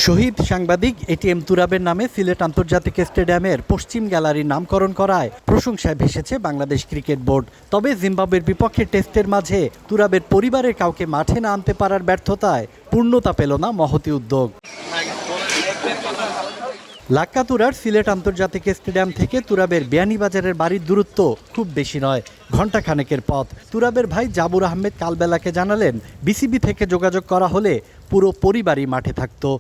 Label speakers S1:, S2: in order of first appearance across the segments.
S1: শহীদ সাংবাদিক এটিএম তুরাবের নামে সিলেট আন্তর্জাতিক স্টেডিয়ামের পশ্চিম গ্যালারির নামকরণ করায় প্রশংসায় ভেসেছে বাংলাদেশ ক্রিকেট বোর্ড। তবে জিম্বাবুয়ের বিপক্ষে টেস্টের মাঝে তুরাবের পরিবারের কাউকে মাঠে না আনতে পারার ব্যর্থতায় পূর্ণতা পেল না মহতী উদ্যোগ। লাক্কাতুরার সিলেট আন্তর্জাতিক স্টেডিয়াম থেকে তুরাবের বিয়ানীবাজারের বাড়ির দূরত্ব খুব বেশি নয়, ঘণ্টাখানেকের পথ। তুরাবের ভাই জাবুর আহমেদ কালবেলাকে জানালেন, বিসিবি থেকে যোগাযোগ করা হলে পুরো পরিবারই মাঠে থাকতো।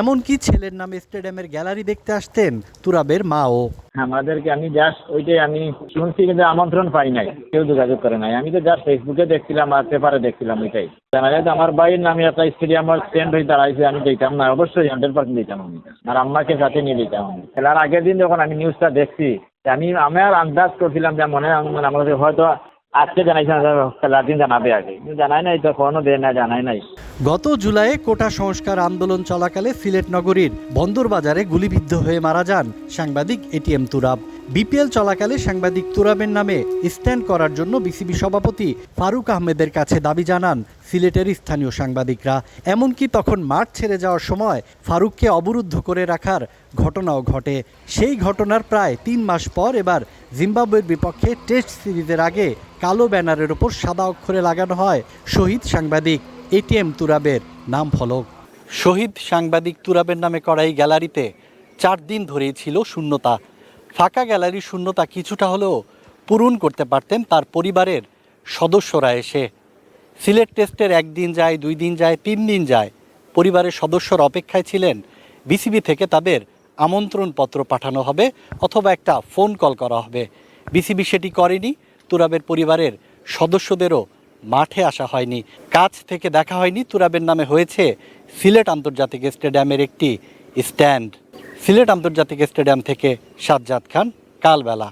S1: এমনকি ছেলের নামে স্টেডিয়ামের গ্যালারি দেখতে আসতেন তুরাবের মাও।
S2: আমাদেরকে আমি জাস্ট ওইটাই আমি শুনছি, কিন্তু আমন্ত্রণ পাই নাই, কেউ যোগাযোগ করে নাই। আমি তো জাস্ট ফেসবুকে দেখছিলাম আর পেপারে দেখছিলাম। ওইটাই জানা যায় আমার ভাইয়ের নামে একটা স্টেডিয়ামের স্ট্যান্ড হয়ে দাঁড়াইছে, আমি দিতাম না, অবশ্যই 100% দিতাম আমি, আর আম্মাকে সাথে নিয়ে দিতাম আমি। খেলার আগের দিন যখন আমি নিউজটা দেখছি, আমি আর আন্দাজ করছিলাম যে মনে হয় আমাদের হয়তো আজকে জানাইছে না, খেলার দিন জানাবে আগে, কিন্তু জানাই নাই, তো কোনো দেয় না, জানাই নাই।
S1: গত জুলাইয়ে কোটা সংস্কার আন্দোলন চলাকালে সিলেট নগরীর বন্দরবাজারে গুলিবিদ্ধ হয়ে মারা যান সাংবাদিক এটিএম তুরাব। বিপিএল চলাকালে সাংবাদিক তুরাবের নামে স্ট্যান্ড করার জন্য বিসিবি সভাপতি ফারুক আহমেদের কাছে দাবি জানান সিলেটের স্থানীয় সাংবাদিকরা। এমনকি তখন মাঠ ছেড়ে যাওয়ার সময় ফারুককে অবরুদ্ধ করে রাখার ঘটনাও ঘটে। সেই ঘটনার প্রায় 3 মাস পর এবার জিম্বাবুয়ের বিপক্ষে টেস্ট সিরিজের আগে কালো ব্যানারের ওপর সাদা অক্ষরে লাগানো হয় শহীদ সাংবাদিক এটিএম তুরাবের নাম ফলক। শহীদ সাংবাদিক তুরাবের নামে করা এই গ্যালারিতে 4 দিন ধরেই ছিল শূন্যতা। ফাঁকা গ্যালারির শূন্যতা কিছুটা হলেও পূরণ করতে পারতেন তার পরিবারের সদস্যরা এসে। সিলেট টেস্টের 1 দিন যায়, 2 দিন যায়, 3 দিন যায়, পরিবারের সদস্যরা অপেক্ষায় ছিলেন বিসিবি থেকে তাদের আমন্ত্রণপত্র পাঠানো হবে অথবা একটা ফোন কল করা হবে। বিসিবি সেটি করেনি। তুরাবের পরিবারের সদস্যদেরও মাঠে আসা হয়নি, কাছ থেকে দেখা হয়নি। তুরাবের নামে হয়েছে সিলেট আন্তর্জাতিক স্টেডিয়ামের একটি স্ট্যান্ড। সিলেট আন্তর্জাতিক স্টেডিয়াম থেকে সাজ্জাদ খান, কালবেলা।